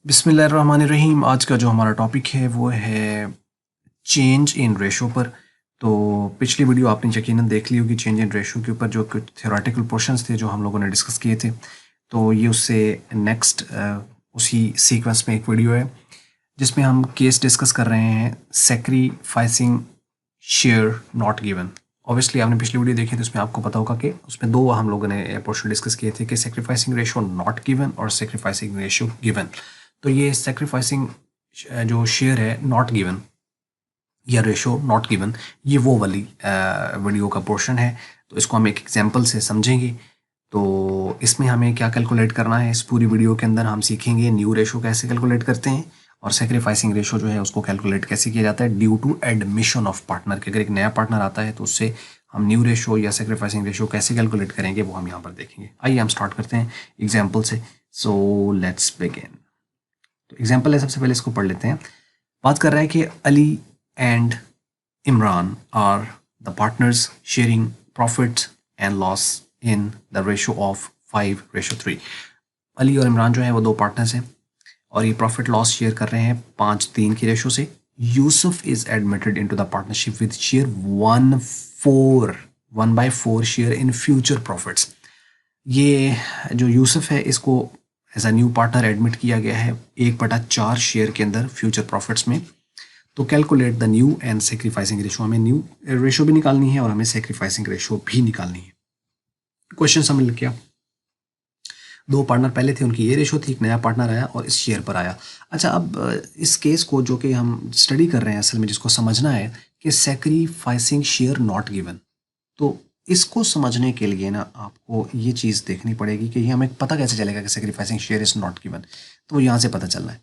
बिस्मिल्लाहिर्रहमानिर्रहीम। आज का जो हमारा टॉपिक है वो है चेंज इन रेशो पर। तो पिछली वीडियो आपने यकीनन देख ली होगी चेंज इन रेशो के ऊपर, जो कुछ थ्योरेटिकल पोर्शंस थे जो हम लोगों ने डिस्कस किए थे। तो ये उससे नेक्स्ट उसी सीक्वेंस में एक वीडियो है जिसमें हम केस डिस्कस कर रहे हैं sacrificing share not given. Obviously आपने पिछली वीडियो देखी तो उसमें आपको पता होगा कि उसमें दो हम लोगों ने पोर्शन डिस्कस किए थे कि सेक्रीफाइसिंग रेशो नॉट गिवन और सेक्रीफाइसिंग रेशो गिवन। तो ये सेक्रीफाइसिंग जो शेयर है नॉट गिवन या रेशो नॉट गिवन, ये वो वाली वीडियो का पोर्शन है। तो इसको हम एक एग्जांपल से समझेंगे। तो इसमें हमें क्या कैलकुलेट करना है, इस पूरी वीडियो के अंदर हम सीखेंगे न्यू रेशो कैसे कैलकुलेट करते हैं और सेक्रीफाइसिंग रेशो जो है उसको कैलकुलेट कैसे किया जाता है due to admission of partner. कि अगर एक नया पार्टनर आता है तो उससे हम न्यू रेशो या सेक्रीफाइसिंग रेशो कैसे कैलकुलेट करेंगे वो हम यहाँ पर देखेंगे। आइए हम स्टार्ट करते हैं एग्जाम्पल से। So let's begin. तो एग्जाम्पल है, सबसे पहले इसको पढ़ लेते हैं। बात कर रहा है कि Ali and Imran are the partners sharing profits and loss in the ratio of 5:3। Ali और इमरान जो है वो दो पार्टनर्स हैं और ये प्रॉफिट लॉस शेयर कर रहे हैं 5:3 की रेशो से। Yusuf is admitted into the partnership with share 1/4 share in future profits. ये जो यूसुफ है इसको as a new partner admit किया गया है 1/4 शेयर के अंदर फ्यूचर प्रॉफिट्स में। तो calculate the new and sacrificing ratio. हमें न्यू रेशो भी निकालनी है और हमें सेक्रीफाइसिंग रेशो भी निकालनी है। क्वेश्चन समझ लग गया। दो पार्टनर पहले थे, उनकी ये रेशो थी, एक नया पार्टनर आया और इस शेयर पर आया। अच्छा, अब इस केस को जो कि हम स्टडी कर रहे हैं असल में जिसको समझना है कि सेक्रीफाइसिंग शेयर नॉट गिवन। तो इसको समझने के लिए ना आपको ये चीज़ देखनी पड़ेगी कि ये हमें पता कैसे चलेगा कि sacrificing share is not given. तो यहाँ से पता चलना है,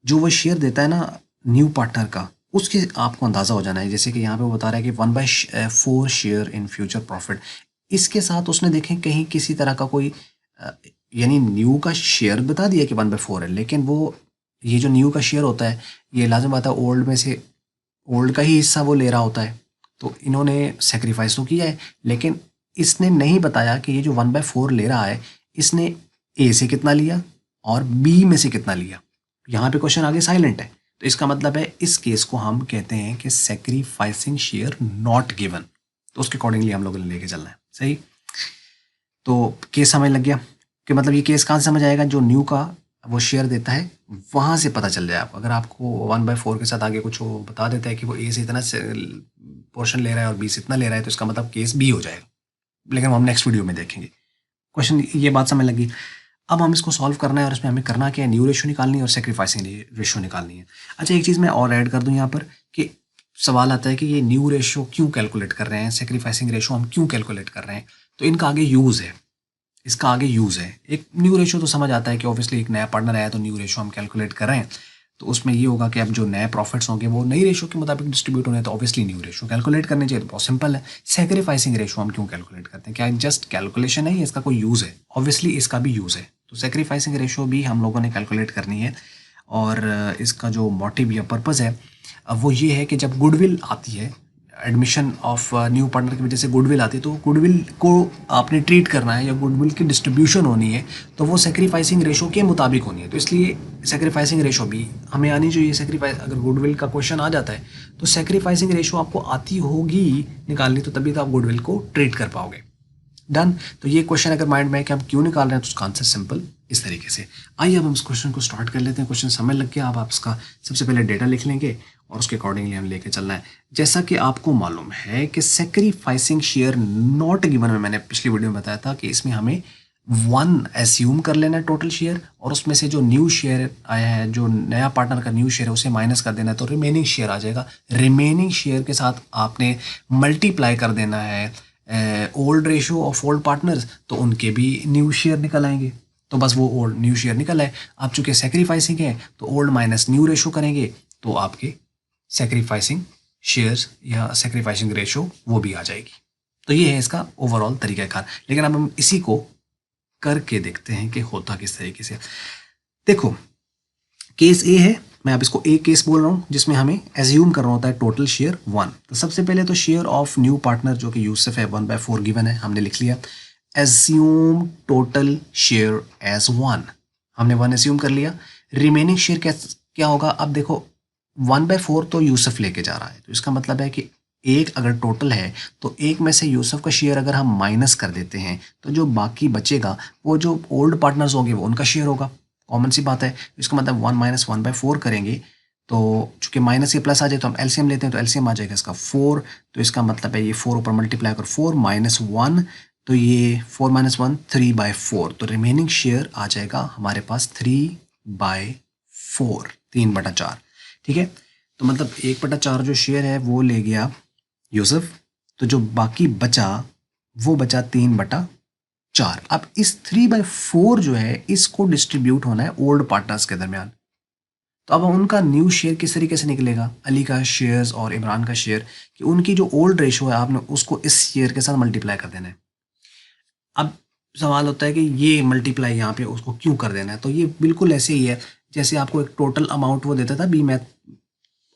जो वो शेयर देता है ना न्यू पार्टनर का, उसके आपको अंदाज़ा हो जाना है। जैसे कि यहाँ पे वो बता रहा है कि 1/4 शेयर इन फ्यूचर प्रॉफिट। इसके साथ उसने देखें कहीं किसी तरह का कोई यानी न्यू का शेयर बता दिया कि 1/4 है, लेकिन वो ये जो न्यू का शेयर होता है ये लाजम बात है ओल्ड में से ओल्ड का ही हिस्सा वो ले रहा होता है। तो इन्होंने सेक्रीफाइस तो किया है, लेकिन इसने नहीं बताया कि ये जो 1/4 ले रहा है इसने ए से कितना लिया और बी में से कितना लिया। यहाँ पे क्वेश्चन आगे साइलेंट है। तो इसका मतलब है इस केस को हम कहते हैं कि सेक्रीफाइसिंग शेयर नॉट गिवन। तो उसके अकॉर्डिंगली हम लोगों ने लेके चलना है। सही, तो केस समझ लग गया कि मतलब ये केस कहाँ से समझ आएगा, जो न्यू का वो शेयर देता है वहाँ से पता चल जाए आपको। अगर आपको 1/4 के साथ आगे कुछ वो बता देता है कि वो ए से इतना पोर्शन ले रहा है और बी से इतना ले रहा है, तो इसका मतलब केस बी हो जाएगा, लेकिन हम नेक्स्ट वीडियो में देखेंगे। क्वेश्चन ये बात समझ लगी। अब हम इसको सॉल्व करना है और इसमें हमें करना क्या है, न्यू रेशो निकालनी है और सेक्रीफाइसिंग रेशो निकालनी है। अच्छा, एक चीज़ मैं और ऐड कर दूं यहाँ पर कि सवाल आता है कि ये न्यू रेशो क्यों कैलकुलेट कर रहे हैं, सेक्रीफाइसिंग रेशो हम क्यों कैलकुलेट कर रहे हैं। तो इनका आगे यूज़ है, इसका आगे यूज़ है। एक न्यू रेशो तो समझ आता है कि ऑब्वियसली एक नया पार्टनर आया तो न्यू रेशो हम कैलकुलेट कर रहे हैं। तो उसमें ये होगा कि अब जो नए प्रॉफिट्स होंगे वो नई रेशो के मुताबिक डिस्ट्रीब्यूट होने, तो ऑब्वियसली न्यू रेशो कैलकुलेट करनी चाहिए। तो बहुत सिंपल है। सेक्रीफाइसिंग रेशो हम क्यों कैलकुलेट करते हैं, क्या जस्ट कैलकुलेशन है या इसका कोई यूज़ है? ऑब्वियसली इसका भी यूज़ है। तो सेक्रीफाइसिंग रेशो भी हम लोगों ने कैलकुलेट करनी है और इसका जो मोटिव या पर्पज़ है वो ये है कि जब गुडविल आती है, एडमिशन ऑफ न्यू पार्टनर की वजह से गुडविल आती है, तो गुडविल को आपने ट्रीट करना है या गुडविल की डिस्ट्रीब्यूशन होनी है तो वो सेक्रीफाइसिंग रेशो के मुताबिक होनी है। तो इसलिए सेक्रीफाइसिंग रेशो भी हमें आनी चाहिए। सेक्रीफाइस अगर गुडविल का क्वेश्चन आ जाता है तो सेक्रीफाइसिंग रेशो आपको आती होगी निकालनी, तो तभी तो आप गुडविल को ट्रीट कर पाओगे। डन। तो ये क्वेश्चन अगर माइंड में है कि हम क्यों निकाल रहे हैं तो उसका आंसर सिंपल इस तरीके से। आइए अब हम इस क्वेश्चन को स्टार्ट कर लेते हैं। क्वेश्चन समझ लग गया। अब आप इसका सबसे पहले डेटा लिख लेंगे और उसके अकॉर्डिंगली हम लेके चलना है। जैसा कि आपको मालूम है कि सेक्रीफाइसिंग शेयर नॉट गिवन में मैंने पिछली वीडियो में बताया था कि इसमें हमें 1 एस्यूम कर लेना है टोटल शेयर, और उसमें से जो न्यू शेयर आया है, जो नया पार्टनर का न्यू शेयर है, उसे माइनस कर देना है तो रिमेनिंग शेयर आ जाएगा। रिमेनिंग शेयर के साथ आपने मल्टीप्लाई कर देना है old ratio of old partners, तो उनके भी न्यू शेयर निकल आएंगे। तो बस वो ओल्ड न्यू शेयर निकल आए। आप चूंकि सेक्रीफाइसिंग है तो ओल्ड माइनस न्यू रेशो करेंगे तो आपके सेक्रीफाइसिंग शेयर्स या सेक्रीफाइसिंग रेशो वो भी आ जाएगी। तो ये है इसका ओवरऑल तरीकाकार। लेकिन अब हम इसी को करके देखते हैं कि होता किस तरीके से। देखो, केस ए है, मैं अब इसको ए केस बोल रहा हूँ, जिसमें हमें एज्यूम करना होता है टोटल शेयर 1। तो सबसे पहले तो शेयर ऑफ न्यू पार्टनर जो कि यूसुफ है 1/4 गिवन है, हमने लिख लिया। एज्यूम टोटल शेयर एज 1, हमने 1 एज्यूम कर लिया। रिमेनिंग शेयर क्या होगा? अब देखो 1/4 तो यूसुफ लेके जा रहा है, तो इसका मतलब है कि एक अगर टोटल है तो एक में से यूसुफ का शेयर अगर हम माइनस कर देते हैं तो जो बाकी बचेगा वो जो ओल्ड पार्टनर्स होंगे वो उनका शेयर होगा। कॉमन सी बात है। इसका मतलब 1 माइनस 1/4 करेंगे तो चूंकि माइनस ये प्लस आ जाए तो हम एलसीएम लेते हैं, तो एलसीएम आ जाएगा इसका 4। तो इसका मतलब है ये 4 ऊपर मल्टीप्लाई कर 4 माइनस 1, तो ये 4 माइनस 1 3/4। तो रिमेनिंग शेयर आ जाएगा हमारे पास 3/4, 3/4। ठीक है, तो मतलब 1/4 जो शेयर है वो ले गया यूसुफ, तो जो बाकी बचा वो बचा 3/4। अब इस 3/4 जो है इसको डिस्ट्रीब्यूट होना है ओल्ड पार्टनर्स के दरमियान। तो अब उनका न्यू शेयर किस तरीके से निकलेगा? अली का शेयर्स और इमरान का शेयर, कि उनकी जो ओल्ड रेशो है आपने उसको इस शेयर के साथ मल्टीप्लाई कर देना है। अब सवाल होता है कि ये मल्टीप्लाई यहाँ पे उसको क्यों कर देना है? तो ये बिल्कुल ऐसे ही है जैसे आपको एक टोटल अमाउंट वो देता था बी मैथ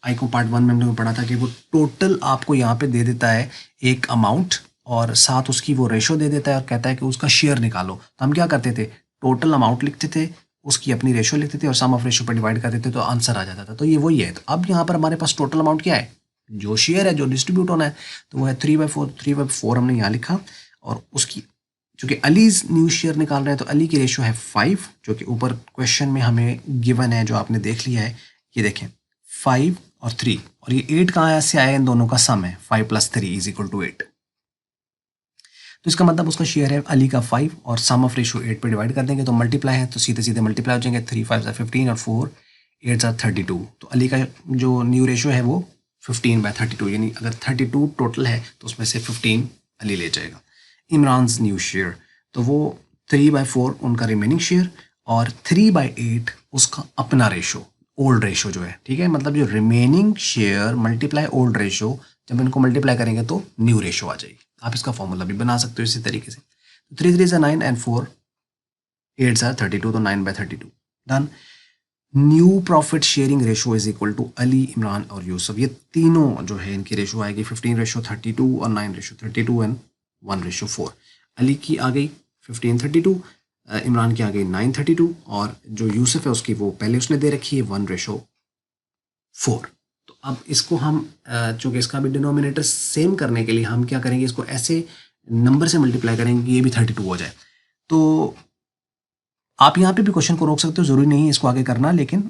आई को पार्ट 1 में हमने पढ़ा था कि वो टोटल आपको यहाँ पे दे देता है एक अमाउंट और साथ उसकी वो रेशो दे देता है और कहता है कि उसका शेयर निकालो। तो हम क्या करते थे? टोटल अमाउंट लिखते थे, उसकी अपनी रेशो लिखते थे और सम ऑफ रेशो पर डिवाइड कर देते तो आंसर आ जाता था। तो ये वही है। तो अब यहाँ पर हमारे पास टोटल अमाउंट क्या है? जो शेयर है जो डिस्ट्रीब्यूट होना है तो वो है 3/4। 3/4 हमने यहाँ लिखा और उसकी चूंकि अलीज न्यू शेयर निकाल रहे हैं तो अली की रेशो है 5, जो कि ऊपर क्वेश्चन में हमें गिवन है, जो आपने देख लिया है। ये देखें 5 और 3, और ये 8 कहाँ से आया? इन दोनों का सम है, 5 + 3 = 8। तो इसका मतलब उसका शेयर है अली का 5 और सम ऑफ रेशो 8 पे डिवाइड कर देंगे तो मल्टीप्लाई है, तो सीधे सीधे मल्टीप्लाई हो जाएंगे। 3 5 15 और 4 8 32। तो अली का जो न्यू रेशो है वो 15/32, यानी अगर 32 टोटल है तो उसमें से 15 अली ले जाएगा। इमरान न्यू शेयर, तो वो 3/4 उनका रिमेनिंग शेयर और 3/8 उसका अपना रेशो, ओल्ड रेशो जो है। ठीक है, मतलब जो remaining share multiply old ratio, जब इनको मल्टीप्लाई करेंगे तो न्यू रेशो आ जाएगी। आप इसका फॉर्मूला भी बना सकते हो इसी तरीके से। 3 3 9 एंड 4 8 32, तो 9/32 done. New profit sharing ratio is equal to Ali, Imran और यूसुफ। ये तीनों जो है इनकी रेशो आएगी 15/32 और 9/32 एंड 1/4। अली की आ गई 15/32, इमरान की आ गई 9/32 और जो यूसुफ है उसकी वो पहले उसने दे रखी है 1/4। तो अब इसको हम चूंकि इसका भी डिनोमिनेटर सेम करने के लिए हम क्या करेंगे, इसको ऐसे नंबर से मल्टीप्लाई करेंगे कि ये भी 32 हो जाए। तो आप यहाँ पे भी क्वेश्चन को रोक सकते हो, जरूरी नहीं है इसको आगे करना, लेकिन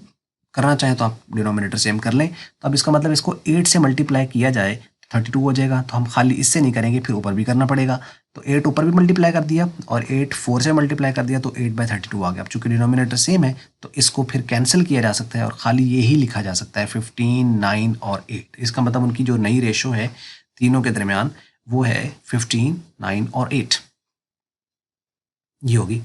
करना चाहें तो आप डिनोमिनेटर सेम कर लें। तो अब इसका मतलब इसको 8 से मल्टीप्लाई किया जाए 32 हो जाएगा। तो हम खाली इससे नहीं करेंगे, फिर ऊपर भी करना पड़ेगा। तो 8 ऊपर भी मल्टीप्लाई कर दिया और 8 4 से मल्टीप्लाई कर दिया तो 8/32 आ गया। अब चूंकि डिनोमिनेटर सेम है तो इसको फिर कैंसिल किया जा सकता है और खाली ये ही लिखा जा सकता है 15 9 और 8। इसका मतलब उनकी जो नई रेशो है तीनों के दरमियान वो है 15 9 और 8 ये होगी।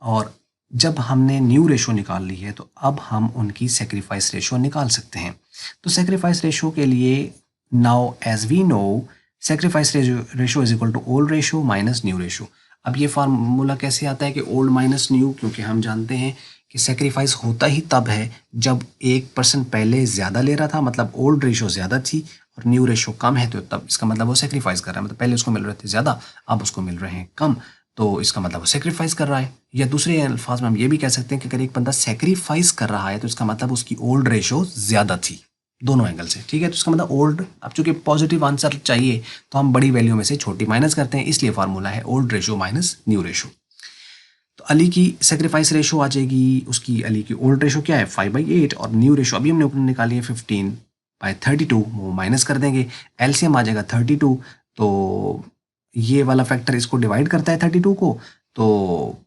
और जब हमने न्यू रेशो निकाल ली है तो अब हम उनकी सेक्रीफाइस रेशो निकाल सकते हैं। तो सेक्रीफाइस रेशो के लिए now as we know sacrifice ratio is equal to old ratio minus new ratio. अब ये फार्मूला कैसे आता है कि ओल्ड माइनस न्यू, क्योंकि हम जानते हैं कि सेक्रीफाइस होता ही तब है जब 1% पहले ज़्यादा ले रहा था, मतलब ओल्ड रेशो ज़्यादा थी और न्यू रेशो कम है, तो तब इसका मतलब वो सेक्रीफाइस कर रहा है। मतलब पहले उसको मिल रहे थे ज़्यादा, अब उसको मिल रहे हैं कम, तो इसका मतलब वो सेक्रीफाइस कर रहा है। या दूसरे अल्फाज में हम ये भी कह सकते हैं कि अगर एक बंदा सेक्रीफाइस कर रहा है तो इसका मतलब उसकी ओल्ड रेशो ज़्यादा थी, दोनों एंगल से। ठीक है, तो इसका मतलब ओल्ड, अब चूंकि पॉजिटिव आंसर चाहिए तो हम बड़ी वैल्यू में से छोटी माइनस करते हैं, इसलिए फार्मूला है old ratio minus new ratio. तो अली की सेक्रीफाइस रेशो आ जाएगी, उसकी अली की ओल्ड रेशो क्या है 5/8 और न्यू रेशो अभी हमने ऊपर निकाली है 15/32, वो माइनस कर देंगे, एलसीएम आ जाएगा 32। तो ये वाला फैक्टर इसको डिवाइड करता है 32 को, तो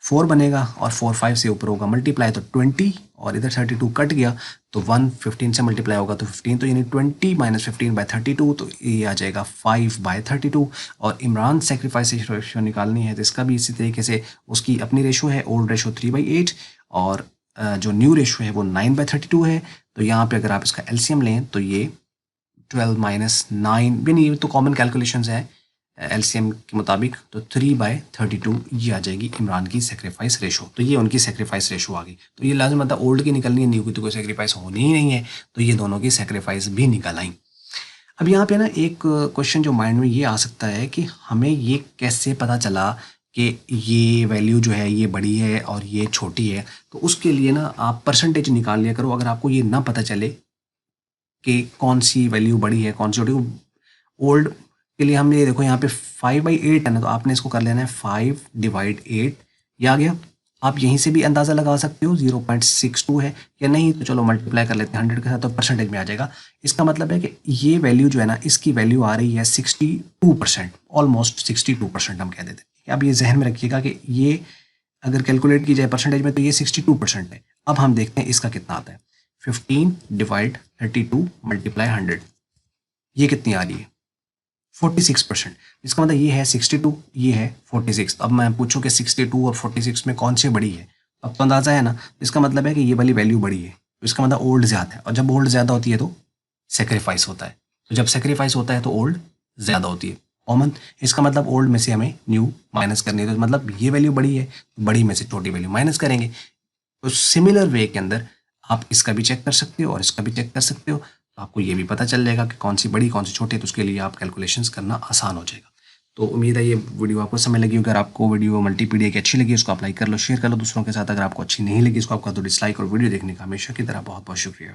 4 बनेगा और 4 5 से ऊपर होगा मल्टीप्लाई तो 20 और इधर 32 कट गया तो 1 15 से मल्टीप्लाई होगा तो 15, तो यानी 20 - 15/32, तो ये आ जाएगा 5/32। और इमरान सेक्रीफाइस रेशो निकालनी है तो इसका भी इसी तरीके से उसकी अपनी रेशो है ओल्ड रेशो 3/8 और जो न्यू रेशो है वो 9/32 है। तो यहाँ पे अगर आप इसका एलसीएम लें तो ये 12 - 9, यानी ये तो कॉमन कैलकुलेशंस है एलसीएम के मुताबिक, तो 3/32 ये आ जाएगी इमरान की सेक्रीफाइस रेशो। तो ये उनकी सेक्रीफाइस रेशो आ गई। तो ये लाजम मतलब ओल्ड की निकलनी है, न्यू की तो कोई सेक्रीफाइस होनी ही नहीं है, तो ये दोनों की सेक्रीफाइस भी निकल आई। अब यहाँ पे ना एक क्वेश्चन जो माइंड में ये आ सकता है कि हमें ये कैसे पता चला कि ये वैल्यू जो है ये बड़ी है और ये छोटी है, तो उसके लिए ना आप परसेंटेज निकाल लिया करो। अगर आपको ये ना पता चले कि कौन सी वैल्यू बड़ी है कौन सी छोटी, ओल्ड के लिए हम ये देखो यहाँ पे 5/8 है ना, तो आपने इसको कर लेना है 5/8, ये आ गया। आप यहीं से भी अंदाज़ा लगा सकते हो 0.62 है या नहीं, तो चलो मल्टीप्लाई कर लेते हैं 100 के साथ, तो परसेंटेज में आ जाएगा। इसका मतलब है कि ये वैल्यू जो है ना, इसकी वैल्यू आ रही है 62%, ऑलमोस्ट 62% हम कह देते हैं। अब ये जहन में रखिएगा कि ये अगर कैलकुलेट की जाए परसेंटेज में तो ये 62% है। अब हम देखते हैं इसका कितना आता है। 15/32 मल्टीप्लाई 100, ये कितनी आ रही है? 46%। इसका मतलब ये है 62, ये है 46। अब मैं पूछूं कि 62 और 46 में कौन सी बड़ी है, अब तो अंदाजा है ना। इसका मतलब है कि ये वाली वैल्यू बड़ी है, तो इसका मतलब ओल्ड ज़्यादा है, और जब ओल्ड ज़्यादा होती है तो सेक्रीफाइस होता है, तो जब सेक्रीफाइस होता है तो ओल्ड ज़्यादा होती है, कॉमन। इसका मतलब ओल्ड में से हमें न्यू माइनस करनी है, तो मतलब ये वैल्यू बड़ी है, तो बड़ी में से छोटी वैल्यू माइनस करेंगे। तो सिमिलर वे के अंदर आप इसका भी चेक कर सकते हो और इसका भी चेक कर सकते हो, तो आपको ये भी पता चल जाएगा कि कौन सी बड़ी कौन सी छोटी है, तो उसके लिए आप कैलकुलेशंस करना आसान हो जाएगा। तो उम्मीद है ये वीडियो आपको समय लगी। अगर आपको वीडियो मल्टीपीडिया की अच्छी लगी उसको आप लाइक कर लो, शेयर कर लो दूसरों के साथ। अगर आपको अच्छी नहीं लगी इसको आप कर दो डिसलाइक, और वीडियो देखने का हमेशा की तरह बहुत बहुत शुक्रिया।